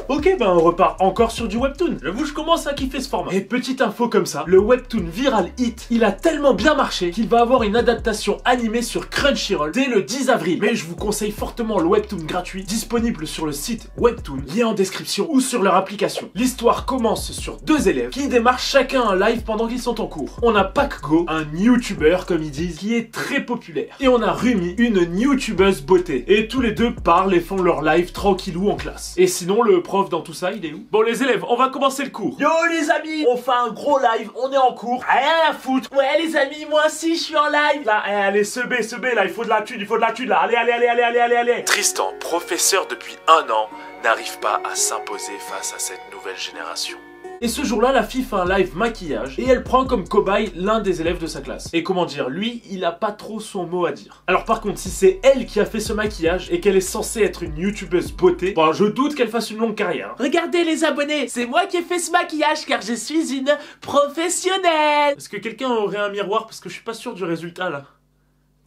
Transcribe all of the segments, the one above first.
Ok, ben on repart encore sur du webtoon. J'avoue, je commence à kiffer ce format. Et petite info comme ça, le webtoon Viral Hit, il a tellement bien marché qu'il va avoir une adaptation animée sur Crunchyroll dès le 10 avril. Mais je vous conseille fortement le webtoon gratuit, disponible sur le site Webtoon, lien en description ou sur leur application. L'histoire commence sur deux élèves qui démarrent chacun un live pendant qu'ils sont en cours. On a PacGo, un YouTuber comme ils disent, qui est très populaire. Et on a Rumi, une YouTubeuse beauté. Et tous les deux parlent et font leur live tranquillou en classe. Et sinon, le prof dans tout ça, il est où? Bon les élèves, on va commencer le cours. Yo les amis, on fait un gros live, on est en cours. Rien à foutre. Ouais les amis, moi aussi je suis en live. Là, allez, ce B là, il faut de la thune, là. Allez. Tristan, professeur depuis 1 an, n'arrive pas à s'imposer face à cette nouvelle génération. Et ce jour-là, la fille fait un live maquillage et elle prend comme cobaye l'un des élèves de sa classe. Et comment dire, lui, il a pas trop son mot à dire. Alors par contre, si c'est elle qui a fait ce maquillage et qu'elle est censée être une youtubeuse beauté, bon, je doute qu'elle fasse une longue carrière. Regardez les abonnés, c'est moi qui ai fait ce maquillage car je suis une professionnelle. Est-ce que quelqu'un aurait un miroir parce que je suis pas sûr du résultat là?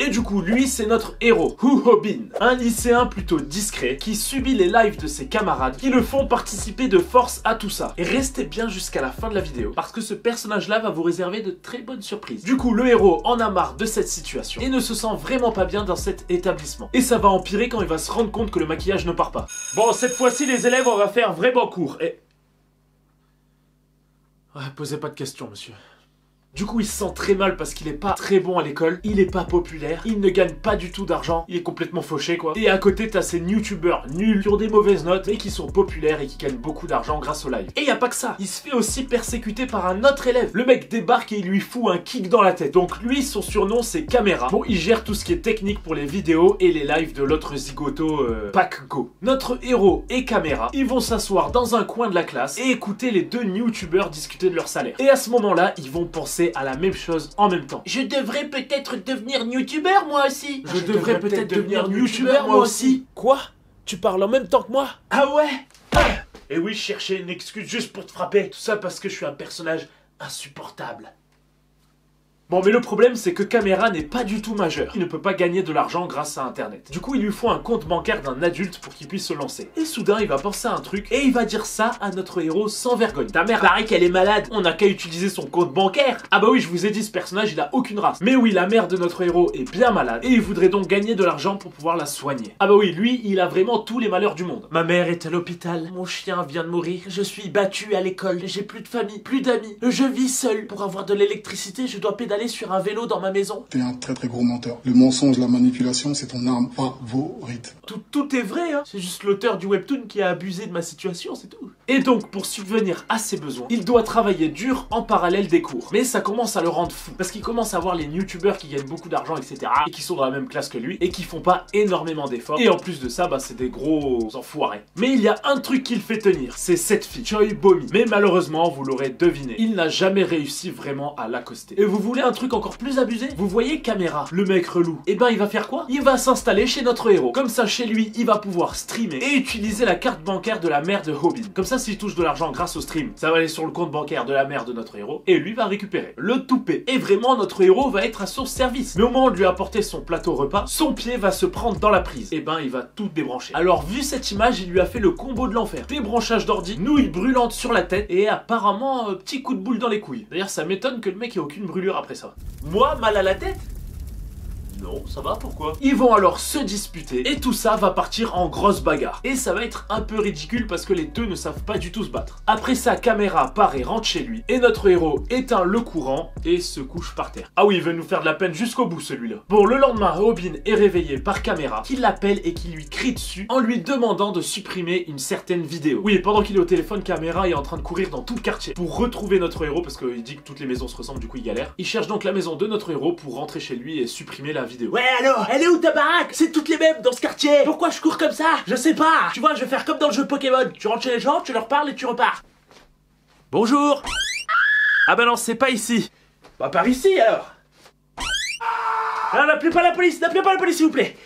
Et du coup, lui, c'est notre héros, Bin, un lycéen plutôt discret qui subit les lives de ses camarades qui le font participer de force à tout ça. Et restez bien jusqu'à la fin de la vidéo parce que ce personnage-là va vous réserver de très bonnes surprises. Du coup, le héros en a marre de cette situation et ne se sent vraiment pas bien dans cet établissement. Et ça va empirer quand il va se rendre compte que le maquillage ne part pas. Bon, cette fois-ci, les élèves, on va faire vraiment court. Et... ouais, posez pas de questions, monsieur. Du coup, il se sent très mal parce qu'il est pas très bon à l'école, il est pas populaire, il ne gagne pas du tout d'argent, il est complètement fauché quoi. Et à côté, t'as ces youtubeurs nuls qui ont des mauvaises notes mais qui sont populaires et qui gagnent beaucoup d'argent grâce au live. Et y a pas que ça, il se fait aussi persécuter par un autre élève. Le mec débarque et il lui fout un kick dans la tête. Donc lui, son surnom c'est Caméra. Bon, il gère tout ce qui est technique pour les vidéos et les lives de l'autre zigoto PacGo. Notre héros et Caméra, ils vont s'asseoir dans un coin de la classe et écouter les deux youtubeurs discuter de leur salaire. Et à ce moment-là, ils vont penser à la même chose en même temps. Je devrais peut-être devenir youtubeur moi aussi. Je devrais peut-être devenir youtubeur moi aussi. Quoi? Tu parles en même temps que moi? Ah ouais? Et oui, je cherchais une excuse juste pour te frapper. Tout ça parce que je suis un personnage insupportable. Bon, mais le problème, c'est que Caméra n'est pas du tout majeur. Il ne peut pas gagner de l'argent grâce à Internet. Du coup, il lui faut un compte bancaire d'un adulte pour qu'il puisse se lancer. Et soudain, il va penser à un truc et il va dire ça à notre héros sans vergogne. Ta mère paraît qu'elle est malade. On n'a qu'à utiliser son compte bancaire. Ah bah oui, je vous ai dit, ce personnage, il a aucune race. Mais oui, la mère de notre héros est bien malade et il voudrait donc gagner de l'argent pour pouvoir la soigner. Ah bah oui, lui, il a vraiment tous les malheurs du monde. Ma mère est à l'hôpital. Mon chien vient de mourir. Je suis battu à l'école. J'ai plus de famille, plus d'amis. Je vis seul. Pour avoir de l'électricité, je dois pédaler sur un vélo dans ma maison. T'es un très gros menteur. Le mensonge, la manipulation, c'est ton arme favorite. Tout est vrai, hein. C'est juste l'auteur du webtoon qui a abusé de ma situation, c'est tout. Et donc, pour subvenir à ses besoins, il doit travailler dur en parallèle des cours. Mais ça commence à le rendre fou, parce qu'il commence à voir les youtubeurs qui gagnent beaucoup d'argent, etc. et qui sont dans la même classe que lui, et qui font pas énormément d'efforts. Et en plus de ça, bah c'est des gros enfoirés. Mais il y a un truc qui le fait tenir, c'est cette fille, Choi Bomi. Mais malheureusement, vous l'aurez deviné, il n'a jamais réussi vraiment à l'accoster. Et vous voulez un truc encore plus abusé? Vous voyez Caméra, le mec relou. Et ben il va faire quoi? Il va s'installer chez notre héros. Comme ça, chez lui, il va pouvoir streamer et utiliser la carte bancaire de la mère de Bin. Comme ça, s'il touche de l'argent grâce au stream, ça va aller sur le compte bancaire de la mère de notre héros et lui va récupérer le toupet. Et vraiment, notre héros va être à son service. Mais au moment de lui apporter son plateau repas, son pied va se prendre dans la prise. Et ben il va tout débrancher. Alors vu cette image, il lui a fait le combo de l'enfer. Débranchage d'ordi, nouille brûlante sur la tête et apparemment petit coup de boule dans les couilles. D'ailleurs, ça m'étonne que le mec ait aucune brûlure après ça. Moi, mal à la tête? Non, ça va, pourquoi? Ils vont alors se disputer et tout ça va partir en grosse bagarre. Et ça va être un peu ridicule parce que les deux ne savent pas du tout se battre. Après ça, Caméra part et rentre chez lui et notre héros éteint le courant et se couche par terre. Ah oui, il veut nous faire de la peine jusqu'au bout celui-là. Bon, le lendemain, Bin est réveillé par Caméra qui l'appelle et qui lui crie dessus en lui demandant de supprimer une certaine vidéo. Oui, et pendant qu'il est au téléphone, Caméra est en train de courir dans tout le quartier pour retrouver notre héros parce qu'il dit que toutes les maisons se ressemblent, du coup il galère. Il cherche donc la maison de notre héros pour rentrer chez lui et supprimer la vidéo. Ouais alors, elle est où ta baraque? C'est toutes les mêmes dans ce quartier. Pourquoi je cours comme ça? Je sais pas. Tu vois, je vais faire comme dans le jeu Pokémon. Tu rentres chez les gens, tu leur parles et tu repars. Bonjour. Ah bah non, c'est pas ici. Bah par ici alors. Non, n'appelez pas la police s'il vous plaît.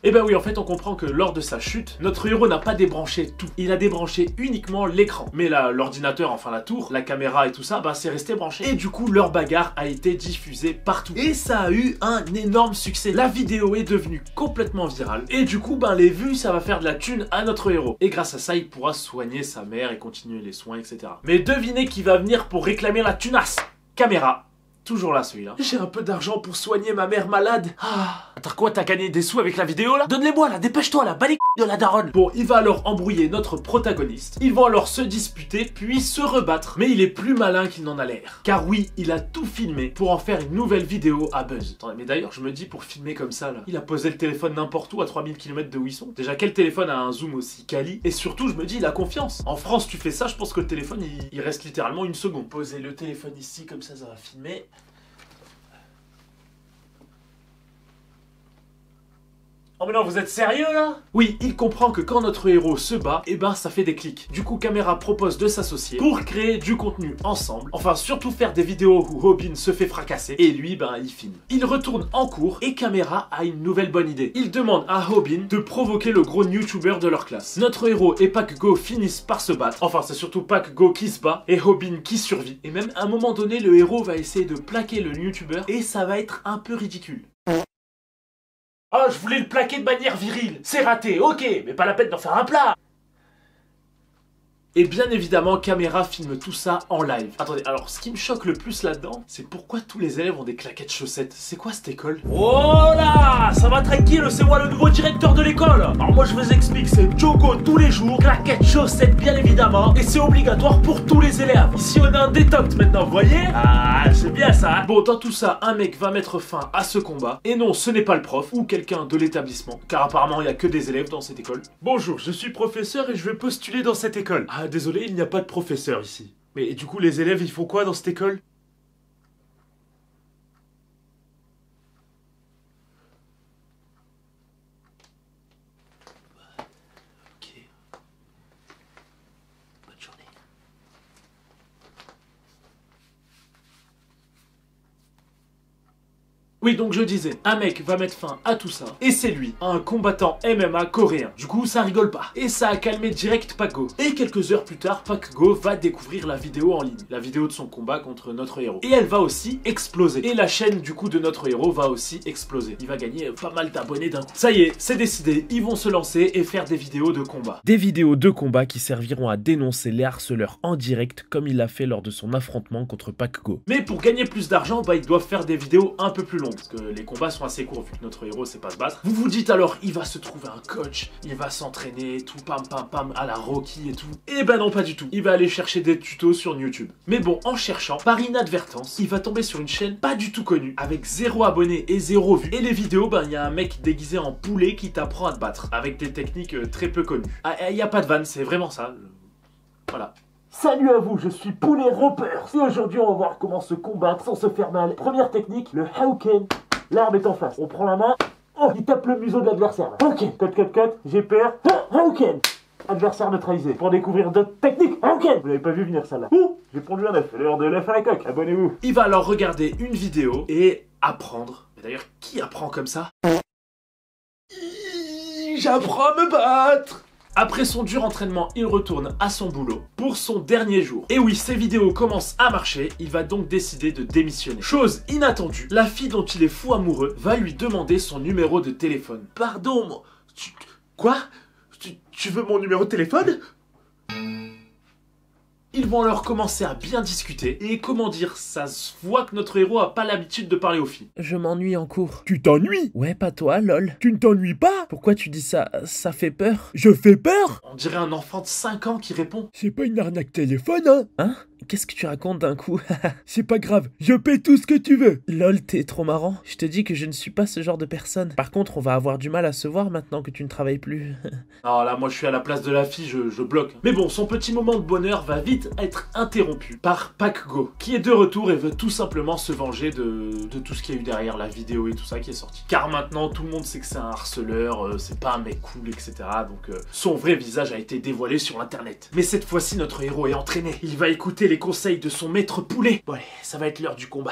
Et ben oui, en fait, on comprend que lors de sa chute, notre héros n'a pas débranché tout. Il a débranché uniquement l'écran. Mais là, l'ordinateur, enfin la tour, la caméra et tout ça, bah c'est resté branché. Et du coup, leur bagarre a été diffusée partout. Et ça a eu un énorme succès. La vidéo est devenue complètement virale. Et du coup, ben les vues, ça va faire de la thune à notre héros. Et grâce à ça, il pourra soigner sa mère et continuer les soins, etc. Mais devinez qui va venir pour réclamer la tunasse. Caméra. Toujours là celui-là. J'ai un peu d'argent pour soigner ma mère malade. Ah. Attends quoi, t'as gagné des sous avec la vidéo là? Donne-les-moi là, dépêche-toi là, bats les de la daronne. Bon, il va alors embrouiller notre protagoniste. Ils vont alors se disputer, puis se rebattre. Mais il est plus malin qu'il n'en a l'air. Car oui, il a tout filmé pour en faire une nouvelle vidéo à Buzz. Attendez, mais d'ailleurs, je me dis pour filmer comme ça là, il a posé le téléphone n'importe où à 3000 km de où ils sont. Déjà, quel téléphone a un zoom aussi quali? Et surtout, je me dis, il a confiance. En France, tu fais ça, je pense que le téléphone, il reste littéralement une seconde. Posez le téléphone ici, comme ça va filmer. Oh mais non, vous êtes sérieux là? Oui, il comprend que quand notre héros se bat, eh ben ça fait des clics. Du coup, Caméra propose de s'associer pour créer du contenu ensemble. Enfin, surtout faire des vidéos où Robin se fait fracasser et lui, ben il filme. Il retourne en cours et Caméra a une nouvelle bonne idée. Il demande à Robin de provoquer le gros YouTuber de leur classe. Notre héros et PacGo finissent par se battre. Enfin, c'est surtout PacGo qui se bat et Robin qui survit. Et même à un moment donné, le héros va essayer de plaquer le YouTuber et ça va être un peu ridicule. Oh, je voulais le plaquer de manière virile. C'est raté, ok, mais pas la peine d'en faire un plat. Et bien évidemment, Caméra filme tout ça en live. Attendez, alors ce qui me choque le plus là-dedans, c'est pourquoi tous les élèves ont des claquettes chaussettes. C'est quoi cette école? Oh là, ça va tranquille, c'est moi le nouveau directeur de l'école. Alors moi je vous explique, c'est Jogo tous les jours, claquettes chaussettes bien évidemment, et c'est obligatoire pour tous les élèves. Ici on a un détox maintenant, vous voyez? Ah, c'est bien ça. Bon, dans tout ça, un mec va mettre fin à ce combat. Et non, ce n'est pas le prof ou quelqu'un de l'établissement, car apparemment il n'y a que des élèves dans cette école. Bonjour, je suis professeur et je vais postuler dans cette école. Ah, désolé, il n'y a pas de professeur ici. Mais du coup, les élèves, ils font quoi dans cette école? Ok. Bonne journée. Oui, donc je disais, un mec va mettre fin à tout ça, et c'est lui, un combattant MMA coréen. Du coup, ça rigole pas. Et ça a calmé direct PacGo. Et quelques heures plus tard, PacGo va découvrir la vidéo en ligne. La vidéo de son combat contre notre héros. Et elle va aussi exploser. Et la chaîne, du coup, de notre héros va aussi exploser. Il va gagner pas mal d'abonnés d'un coup. Ça y est, c'est décidé, ils vont se lancer et faire des vidéos de combat. Des vidéos de combat qui serviront à dénoncer les harceleurs en direct, comme il l'a fait lors de son affrontement contre PacGo. Mais pour gagner plus d'argent, bah ils doivent faire des vidéos un peu plus longues. Parce que les combats sont assez courts vu que notre héros sait pas se battre. Vous vous dites alors, il va se trouver un coach, il va s'entraîner, tout pam pam pam à la Rocky et tout. Et ben non, pas du tout. Il va aller chercher des tutos sur YouTube. Mais bon, en cherchant, par inadvertance, il va tomber sur une chaîne pas du tout connue, avec 0 abonnés et 0 vues. Et les vidéos, ben il y a un mec déguisé en poulet qui t'apprend à te battre, avec des techniques très peu connues. Ah, il y a pas de vanne, c'est vraiment ça. Voilà. Salut à vous, je suis Poulet Roper. Et aujourd'hui, on va voir comment se combattre sans se faire mal. Première technique, le Hadouken. L'arme est en face. On prend la main. Oh, il tape le museau de l'adversaire. Ok, cut, j'ai peur. Hadouken. Adversaire neutralisé. Pour découvrir d'autres techniques, Hadouken. Vous l'avez pas vu venir celle-là. J'ai pondu un œuf. L'heure de l'œuf à la coque. Abonnez-vous. Il va alors regarder une vidéo et apprendre. Mais d'ailleurs, qui apprend comme ça? J'apprends à me battre. Après son dur entraînement, il retourne à son boulot pour son dernier jour. Et oui, ses vidéos commencent à marcher, il va donc décider de démissionner. Chose inattendue, la fille dont il est fou amoureux va lui demander son numéro de téléphone. Pardon, quoi? Tu veux mon numéro de téléphone? Ils vont alors commencer à bien discuter, et comment dire, ça se voit que notre héros a pas l'habitude de parler aux filles. Je m'ennuie en cours. Tu t'ennuies? Ouais, pas toi, lol. Tu ne t'ennuies pas? Pourquoi tu dis ça? Ça fait peur. Je fais peur? On dirait un enfant de 5 ans qui répond. C'est pas une arnaque téléphone, hein? Hein? Qu'est-ce que tu racontes d'un coup? C'est pas grave, je paie tout ce que tu veux. Lol, t'es trop marrant. Je te dis que je ne suis pas ce genre de personne. Par contre, on va avoir du mal à se voir maintenant que tu ne travailles plus. Non, là, moi, je suis à la place de la fille, je bloque. Mais bon, son petit moment de bonheur va vite être interrompu par PacGo, qui est de retour et veut tout simplement se venger de tout ce qu'il y a eu derrière la vidéo et tout ça qui est sorti. Car maintenant, tout le monde sait que c'est un harceleur, c'est pas un mec cool, etc. Donc, son vrai visage a été dévoilé sur Internet. Mais cette fois-ci, notre héros est entraîné. Il va écouter les conseils de son maître Poulet. Bon allez, ça va être l'heure du combat.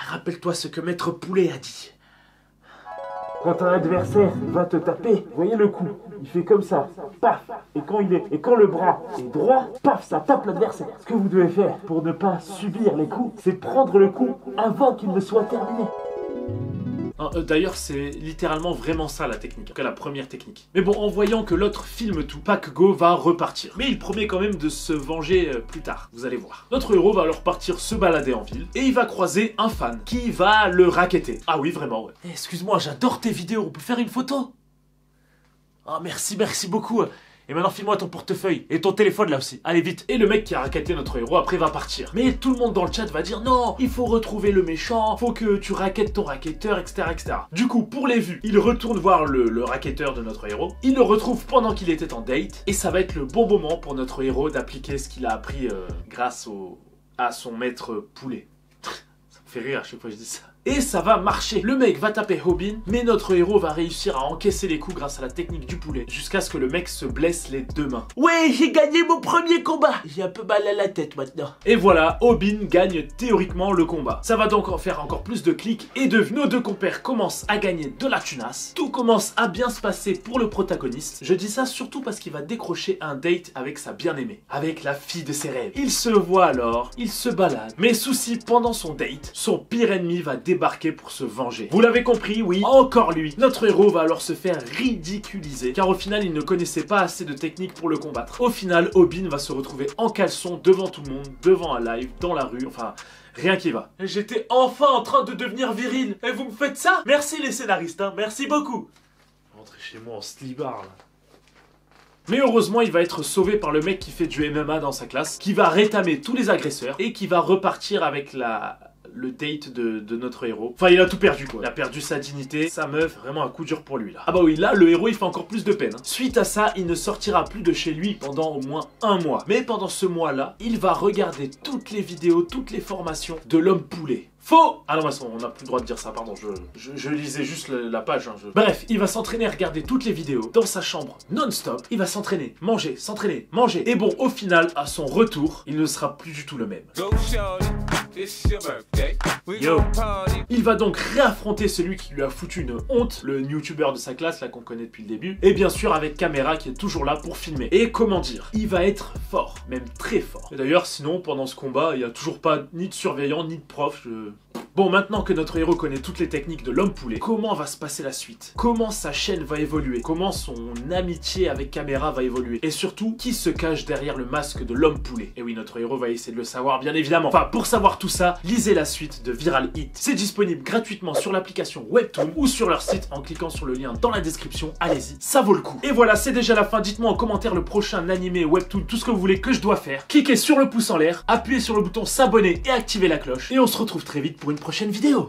Rappelle-toi ce que maître Poulet a dit. Quand un adversaire va te taper, vous voyez le coup, il fait comme ça, paf. Et quand le bras est droit, paf, ça tape l'adversaire. Ce que vous devez faire pour ne pas subir les coups, c'est prendre le coup avant qu'il ne soit terminé. D'ailleurs, c'est littéralement vraiment ça la technique, en tout cas la première technique. Mais bon, en voyant que l'autre filme tout, Pac-Go va repartir. Mais il promet quand même de se venger plus tard, vous allez voir. Notre héros va alors partir se balader en ville, et il va croiser un fan, qui va le racketter. Ah oui, vraiment, ouais. Hey, excuse-moi, j'adore tes vidéos, on peut faire une photo? Ah merci beaucoup. Et maintenant file-moi ton portefeuille et ton téléphone là aussi. Allez vite. Et le mec qui a racketté notre héros après va partir. Mais tout le monde dans le chat va dire non, il faut retrouver le méchant, faut que tu rackettes ton racketteur, etc. Du coup, pour les vues, il retourne voir le racketteur de notre héros. Il le retrouve pendant qu'il était en date. Et ça va être le bon moment pour notre héros d'appliquer ce qu'il a appris grâce à son maître poulet. Ça me fait rire à chaque fois que je dis ça. Et ça va marcher. Le mec va taper Robin, mais notre héros va réussir à encaisser les coups grâce à la technique du poulet, jusqu'à ce que le mec se blesse les deux mains. Ouais, j'ai gagné mon premier combat. J'ai un peu mal à la tête maintenant. Et voilà, Robin gagne théoriquement le combat. Ça va donc en faire encore plus de clics et de vues. Nos deux compères commencent à gagner de la tunasse. Tout commence à bien se passer pour le protagoniste. Je dis ça surtout parce qu'il va décrocher un date avec sa bien-aimée, avec la fille de ses rêves. Il se voit alors, il se balade. Mais souci, pendant son date, son pire ennemi va débarquer pour se venger. Vous l'avez compris, oui, encore lui. Notre héros va alors se faire ridiculiser, car au final, il ne connaissait pas assez de technique pour le combattre. Au final, Robin va se retrouver en caleçon devant tout le monde, devant un live, dans la rue, enfin... rien qui va. J'étais enfin en train de devenir viril. Et vous me faites ça? Merci les scénaristes, hein, merci beaucoup. Rentrez chez moi en slibard, là. Mais heureusement, il va être sauvé par le mec qui fait du MMA dans sa classe, qui va rétamer tous les agresseurs, et qui va repartir avec le date de notre héros. Enfin, il a tout perdu, quoi. Il a perdu sa dignité, sa meuf, vraiment un coup dur pour lui, là. Ah bah oui, là, le héros, il fait encore plus de peine. Hein. Suite à ça, il ne sortira plus de chez lui pendant au moins un mois. Mais pendant ce mois-là, il va regarder toutes les vidéos, toutes les formations de l'homme poulet. Faux! Ah non, mais on n'a plus le droit de dire ça, pardon, je lisais juste la page. Hein, Bref, il va s'entraîner à regarder toutes les vidéos dans sa chambre non-stop. Il va s'entraîner, manger, manger. Et bon, au final, à son retour, il ne sera plus du tout le même. Yo. Il va donc réaffronter celui qui lui a foutu une honte, le youtubeur de sa classe, là qu'on connaît depuis le début. Et bien sûr, avec caméra qui est toujours là pour filmer. Et comment dire, il va être fort, même très fort. Et d'ailleurs, sinon, pendant ce combat, il n'y a toujours pas ni de surveillant, ni de prof. Bon, maintenant que notre héros connaît toutes les techniques de l'homme poulet, comment va se passer la suite? Comment sa chaîne va évoluer? Comment son amitié avec caméra va évoluer? Et surtout, qui se cache derrière le masque de l'homme poulet? Et oui, notre héros va essayer de le savoir, bien évidemment. Enfin, pour savoir tout ça, lisez la suite de Viral Hit. C'est disponible gratuitement sur l'application Webtoon ou sur leur site en cliquant sur le lien dans la description. Allez-y, ça vaut le coup. Et voilà, c'est déjà la fin. Dites-moi en commentaire le prochain animé Webtoon, tout ce que vous voulez que je dois faire. Cliquez sur le pouce en l'air, appuyez sur le bouton s'abonner et activez la cloche. Et on se retrouve très vite pour une prochaine vidéo.